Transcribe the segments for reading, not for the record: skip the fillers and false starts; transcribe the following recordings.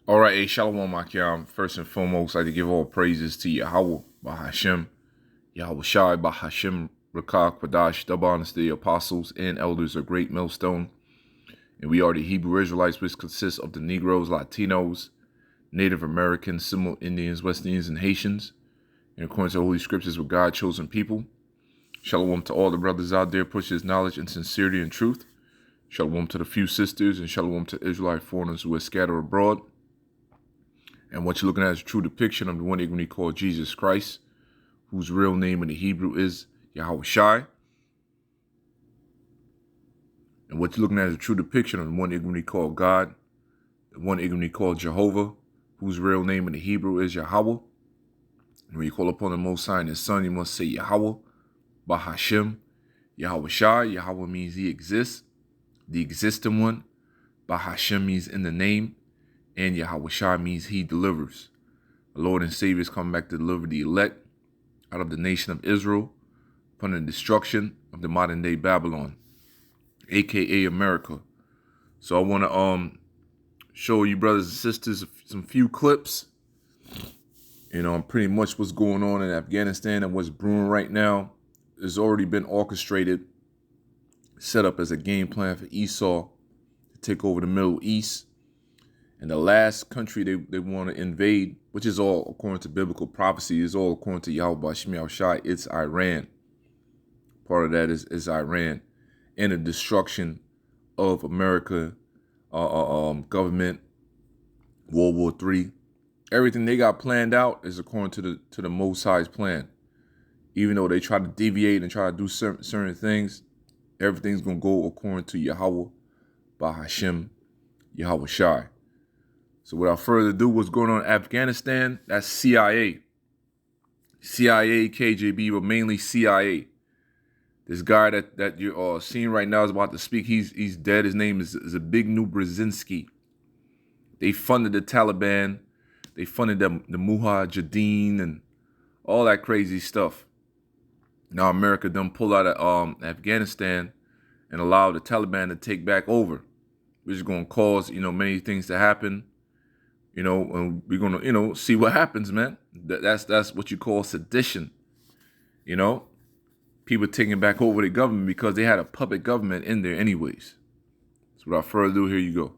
All right, Shalom Akyam. First and foremost, I'd like to give all praises to Yahweh, Bahashem, Yahweh Shai, Bahashem, Rakah, Quadash, the honest the apostles and elders of Great Millstone. And we are the Hebrew Israelites, which consists of the Negroes, Latinos, Native Americans, Seminole Indians, West Indians, and Haitians. And according to the Holy Scriptures, we're God's chosen people. Shalom to all the brothers out there, push his knowledge and sincerity and truth. Shalom to the few sisters, and shalom to Israelite foreigners who are scattered abroad. And what you're looking at is a true depiction of the one ignorantly called Jesus Christ, whose real name in the Hebrew is Yahweh Shai. And what you're looking at is a true depiction of the one ignorantly called God, the one ignorantly called Jehovah, whose real name in the Hebrew is Yahweh. And when you call upon the Most High and His Son, you must say Yahweh, Bahashem, Yahweh Shai. Yahweh means He exists, the existing one. Bahashem means in the name. And Yahweh Shai means He delivers. The Lord and Savior is coming back to deliver the elect out of the nation of Israel from the destruction of the modern day Babylon, aka America. So I want to show you brothers and sisters some few clips. Pretty much what's going on in Afghanistan and what's brewing right now has already been orchestrated, set up as a game plan for Esau to take over the Middle East. And the last country they want to invade, which is all according to biblical prophecy, is all according to Yahweh Bashim Shai, it's Iran. Part of that is Iran. And the destruction of America, government, World War III. Everything they got planned out is according to the Most High's plan. Even though they try to deviate and try to do certain things, everything's going to go according to Yahweh Bahashem, Yahweh Shai. So without further ado, what's going on in Afghanistan? That's CIA. CIA, KGB, but mainly CIA. This guy that you're seeing right now is about to speak. He's dead. His name is Zbigniew Brzezinski. They funded the Taliban. They funded the Mujahideen and all that crazy stuff. Now America done pull out of Afghanistan and allow the Taliban to take back over, which is going to cause many things to happen. And we're going to, see what happens, man. That's what you call sedition. People taking back over the government because they had a puppet government in there anyways. So without further ado, here you go.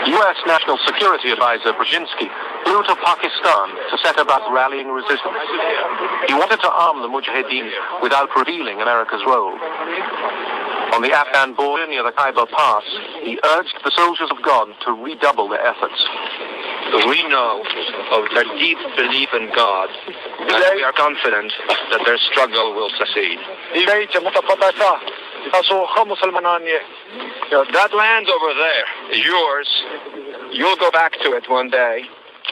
U.S. National Security Advisor Brzezinski flew to Pakistan to set about rallying resistance. He wanted to arm the Mujahideen without revealing America's role. On the Afghan border near the Khyber Pass, he urged the soldiers of God to redouble their efforts. We know of their deep belief in God, and we are confident that their struggle will succeed. That land over there is yours. You'll go back to it one day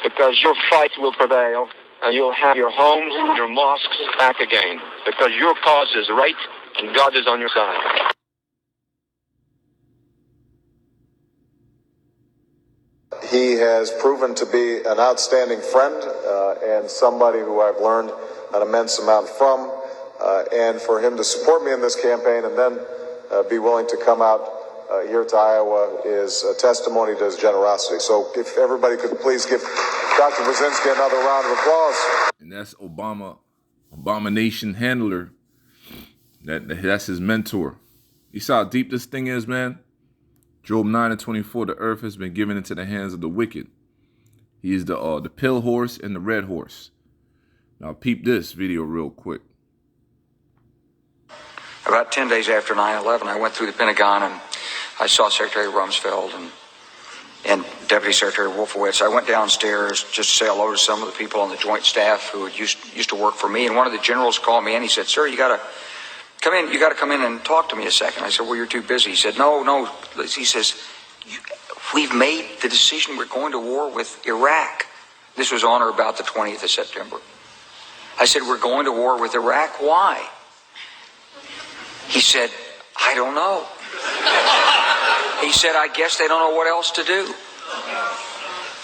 because your fight will prevail and you'll have your homes, your mosques back again because your cause is right and God is on your side. He has proven to be an outstanding friend and somebody who I've learned an immense amount from. And for him to support me in this campaign and then be willing to come out here to Iowa is a testimony to his generosity. So if everybody could please give Dr. Brzezinski another round of applause. And that's Abomination Handler. That's his mentor. You see how deep this thing is, man? Job 9:24, the earth has been given into the hands of the wicked. He is the pale horse and the red horse. Now peep this video real quick. About 10 days after 9/11, I went through the Pentagon and I saw Secretary Rumsfeld and Deputy Secretary Wolfowitz. I went downstairs just to say hello to some of the people on the joint staff who used to work for me. And one of the generals called me in. He said, "Sir, you got to come in. You got to come in and talk to me a second." I said, "Well, you're too busy." He said, No. He says, "We've made the decision. We're going to war with Iraq." This was on or about the 20th of September. I said, "We're going to war with Iraq. Why?" He said, "I don't know." He said, "I guess they don't know what else to do."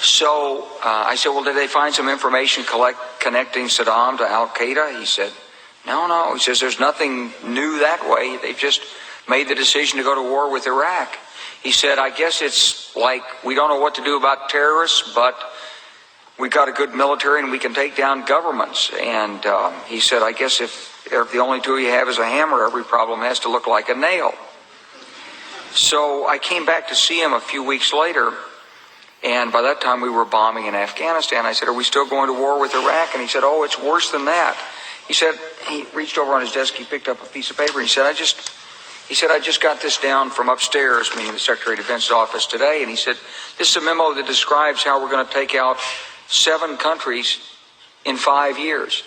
So I said, well, did they find some information connecting Saddam to Al-Qaeda? He said, no. He says, there's nothing new that way. They've just made the decision to go to war with Iraq. He said, I guess it's like we don't know what to do about terrorists, but we got a good military and we can take down governments. And he said, I guess if the only tool you have is a hammer, every problem has to look like a nail. So I came back to see him a few weeks later, and by that time we were bombing in Afghanistan. I said, are we still going to war with Iraq? And he said, oh, it's worse than that. He said, he reached over on his desk, he picked up a piece of paper, and he said, I just got this down from upstairs, meaning the Secretary of Defense's office today, and he said, this is a memo that describes how we're going to take out 7 countries in 5 years,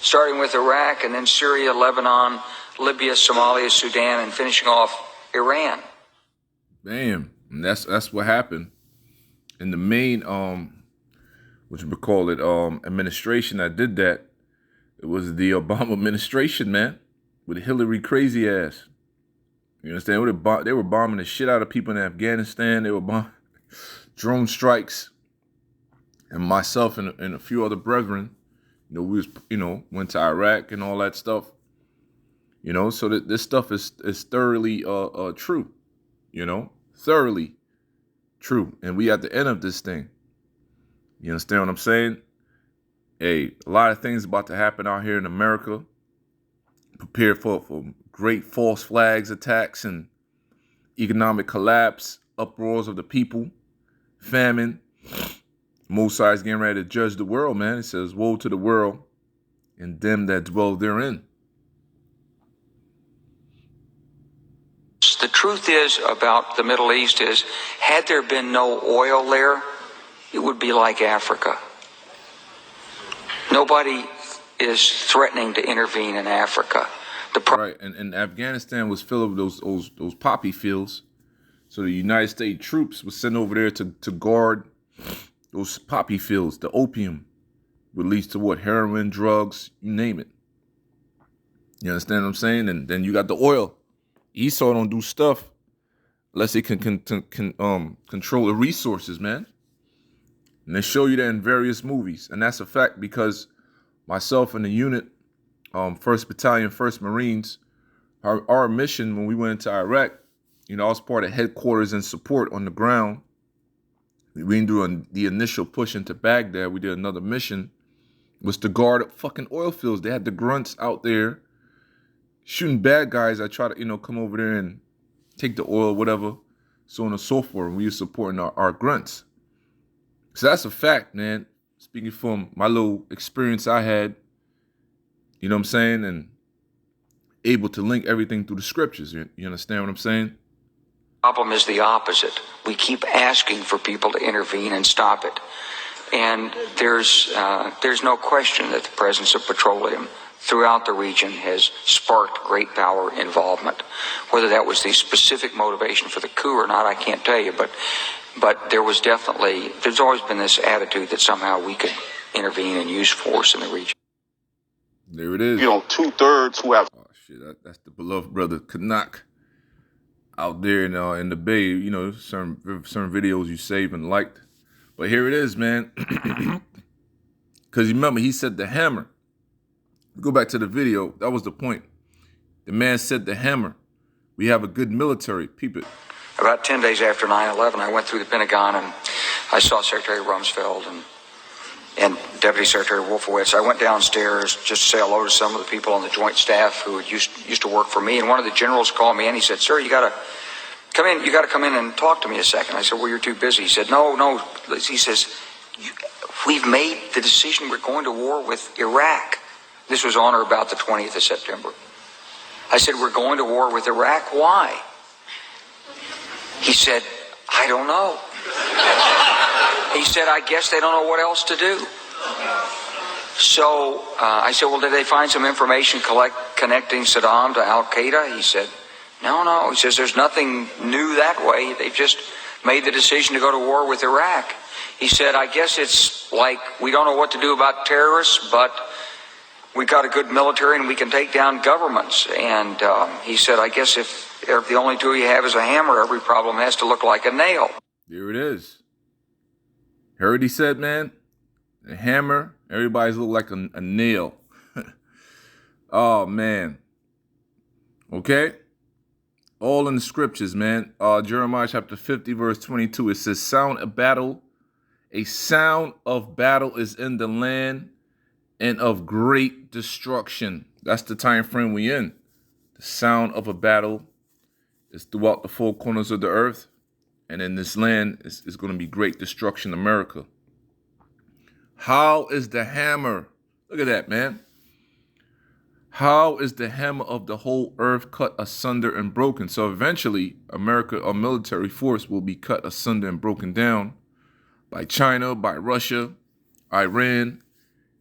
starting with Iraq and then Syria, Lebanon, Libya, Somalia, Sudan, and finishing off Iran. Bam. And that's what happened. And the main what you would call it, administration that did that, it was the Obama administration, man, with Hillary crazy ass. You understand? They were bombing the shit out of people in Afghanistan. They were bombing drone strikes. And myself and a few other brethren, we went to Iraq and all that stuff. So that this stuff is thoroughly true. Thoroughly true. And we at the end of this thing. You understand what I'm saying? Hey, a lot of things about to happen out here in America. Prepare for great false flags attacks and economic collapse, uproars of the people, famine. Most High's getting ready to judge the world, man. It says, woe to the world and them that dwell therein. The truth is about the Middle East is, had there been no oil there, it would be like Africa. Nobody is threatening to intervene in Africa. Right, and Afghanistan was filled with those poppy fields. So the United States troops were sent over there to guard those poppy fields, the opium, which leads to what? Heroin, drugs, you name it. You understand what I'm saying? And then you got the oil. Esau don't do stuff unless they can control the resources, man. And they show you that in various movies. And that's a fact because myself and the unit, 1st Battalion, 1st Marines, our mission when we went into Iraq, I was part of headquarters and support on the ground. We didn't do the initial push into Baghdad. We did another mission, was to guard fucking oil fields. They had the grunts out there shooting bad guys. I try to, come over there and take the oil, whatever, so on and so forth. And we were supporting our grunts. So that's a fact, man. Speaking from my little experience I had, you know what I'm saying? And able to link everything through the scriptures. You understand what I'm saying? Problem is the opposite. We keep asking for people to intervene and stop it. And there's no question that the presence of petroleum throughout the region has sparked great power involvement. Whether that was the specific motivation for the coup or not, I can't tell you, but there's always been this attitude that somehow we could intervene and use force in the region. There it is. 2/3 who have... Oh, shit, that's the beloved brother Kanak out there in the Bay. Certain videos you saved and liked. But here it is, man. Because remember, he said the hammer. Go back to the video. That was the point. The man said the hammer. We have a good military. Peep it. About 10 days after 9/11, I went through the Pentagon and I saw Secretary Rumsfeld and Deputy Secretary Wolfowitz. I went downstairs just to say hello to some of the people on the Joint Staff who used to work for me. And one of the generals called me in. He said, "Sir, you got to come in. You got to come in and talk to me a second." I said, "Well, you're too busy." He said, No. He says, "We've made the decision. We're going to war with Iraq." This was on or about the 20th of September. I said, "We're going to war with Iraq. Why?" He said, "I don't know." He said, "I guess they don't know what else to do." So I said, "Well, did they find some information connecting Saddam to Al-Qaeda?" He said, no. He says, "There's nothing new that way. They've just made the decision to go to war with Iraq." He said, "I guess it's like we don't know what to do about terrorists, but we got a good military and we can take down governments." And he said, "I guess if the only tool you have is a hammer, every problem has to look like a nail." There it is. Heard he said, man, the hammer, everybody's look like a nail. Oh, man. Okay? All in the scriptures, man. Jeremiah chapter 50, verse 22, it says, a sound of battle is in the land and of great destruction. That's the time frame we in. The sound of a battle is throughout the four corners of the earth. And in this land is going to be great destruction, America. How is the hammer? Look at that, man. How is the hammer of the whole earth cut asunder and broken? So eventually, America, our military force, will be cut asunder and broken down by China, by Russia, Iran,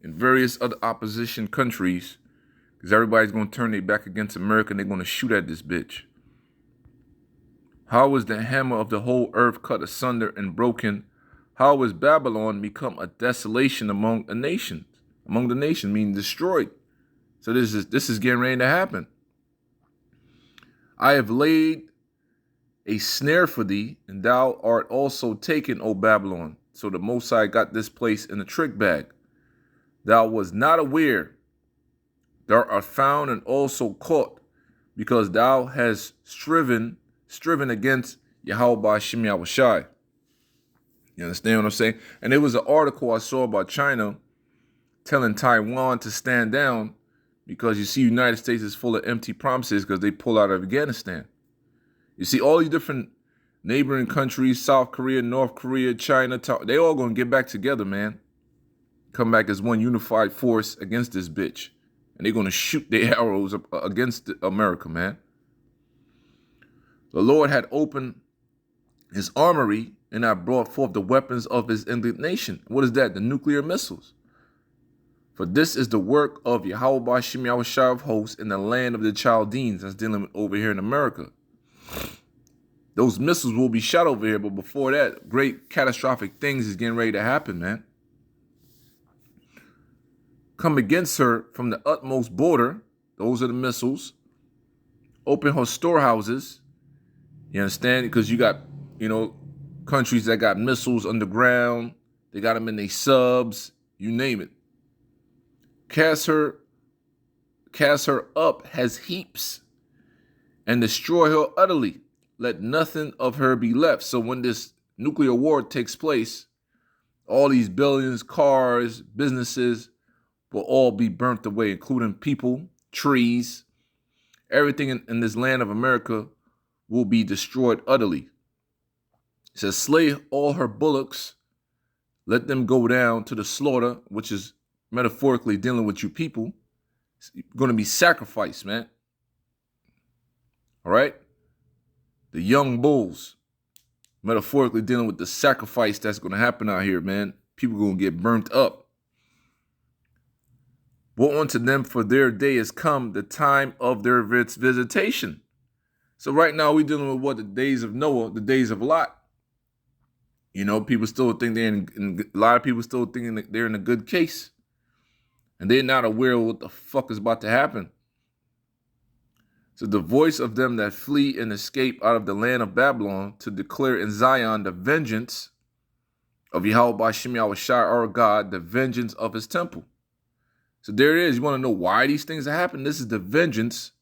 and various other opposition countries, because everybody's going to turn their back against America and they're going to shoot at this bitch. How is the hammer of the whole earth cut asunder and broken? How is Babylon become a desolation among the nations? Among the nations, meaning destroyed. So this is getting ready to happen. I have laid a snare for thee, and thou art also taken, O Babylon. So the Most High got this place in a trick bag. Thou was not aware. Thou art found and also caught, because thou hast striven against Yahweh Shem Yahushai. You understand what I'm saying? And there was an article I saw about China telling Taiwan to stand down because you see United States is full of empty promises because they pull out of Afghanistan. You see all these different neighboring countries, South Korea, North Korea, China, they all going to get back together, man. Come back as one unified force against this bitch. And they're going to shoot their arrows against America, man. The Lord had opened his armory and had brought forth the weapons of his indignation. What is that? The nuclear missiles. For this is the work of Yahweh Shem Yahushai of hosts in the land of the Chaldeans that's dealing with over here in America. Those missiles will be shot over here, but before that, great catastrophic things is getting ready to happen, man. Come against her from the utmost border. Those are the missiles. Open her storehouses. You understand? Because you got, countries that got missiles underground. They got them in their subs. You name it. Cast her up as heaps and destroy her utterly. Let nothing of her be left. So when this nuclear war takes place, all these buildings, cars, businesses will all be burnt away, including people, trees. Everything in this land of America will be destroyed utterly. It says, slay all her bullocks. Let them go down to the slaughter, which is metaphorically dealing with you people. It's going to be sacrificed, man. All right? The young bulls, metaphorically dealing with the sacrifice that's going to happen out here, man. People are going to get burnt up. Woe unto them, for their day is come, the time of their visitation. So right now we're dealing with the days of Noah, the days of Lot. People still think a lot of people still thinking that they're in a good case. And they're not aware of what the fuck is about to happen. So the voice of them that flee and escape out of the land of Babylon to declare in Zion the vengeance of Yahweh Shem Yahushai our God, the vengeance of his temple. So there it is. You want to know why these things are happening? This is the vengeance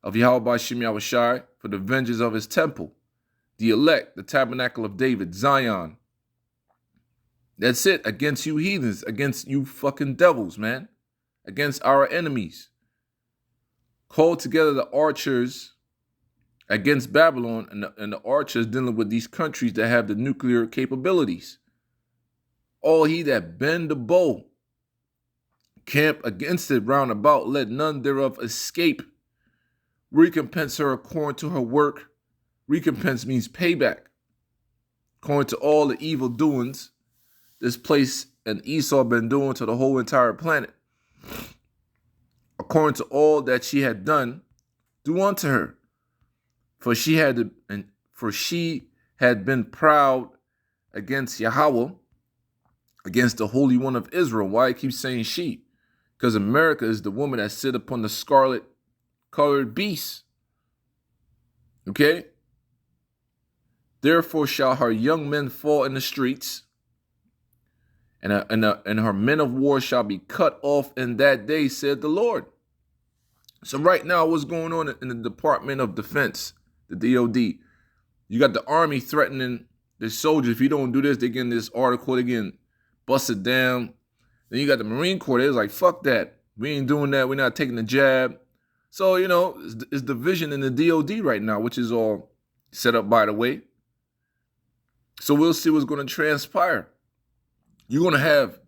of Yahweh Shem Yahushai for the vengeance of his temple. The elect, the tabernacle of David, Zion. That's it. Against you heathens, against you fucking devils, man. Against our enemies. Call together the archers against Babylon and the archers dealing with these countries that have the nuclear capabilities. All he that bend the bow, camp against it round about, let none thereof escape. Recompense her according to her work. Recompense means payback. According to all the evil doings this place and Esau been doing to the whole entire planet. According to all that she had done, do unto her. For she had been proud against Yahweh, against the Holy One of Israel. Why I keep saying she? Because America is the woman that sit upon the scarlet colored beast. Okay? Therefore shall her young men fall in the streets, and her men of war shall be cut off in that day, said the Lord. So right now, what's going on in the Department of Defense, the DOD? You got the Army threatening the soldiers. If you don't do this, they get in this article, they getting busted down. Then you got the Marine Corps. They're like, fuck that. We ain't doing that. We're not taking the jab. So, you know, it's division in the DOD right now, which is all set up, by the way. So we'll see what's going to transpire. You're going to have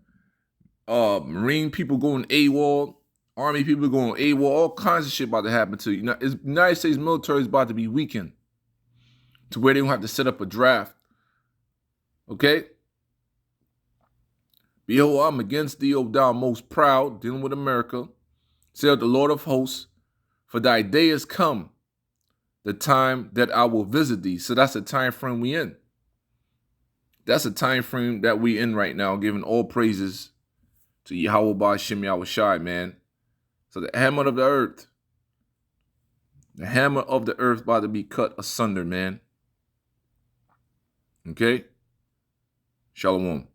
Marine people going AWOL, Army people going AWOL, all kinds of shit about to happen to you. Now, the United States military is about to be weakened to where they don't have to set up a draft. Okay? Behold, I'm against thee, O thou most proud, dealing with America, saith the Lord of hosts, for thy day is come, the time that I will visit thee. So that's the time frame we in. That's the time frame that we in right now, giving all praises to Yahweh Ba'Shem Yahweh Shai, man. So the hammer of the earth about to be cut asunder, man. Okay? Shalom.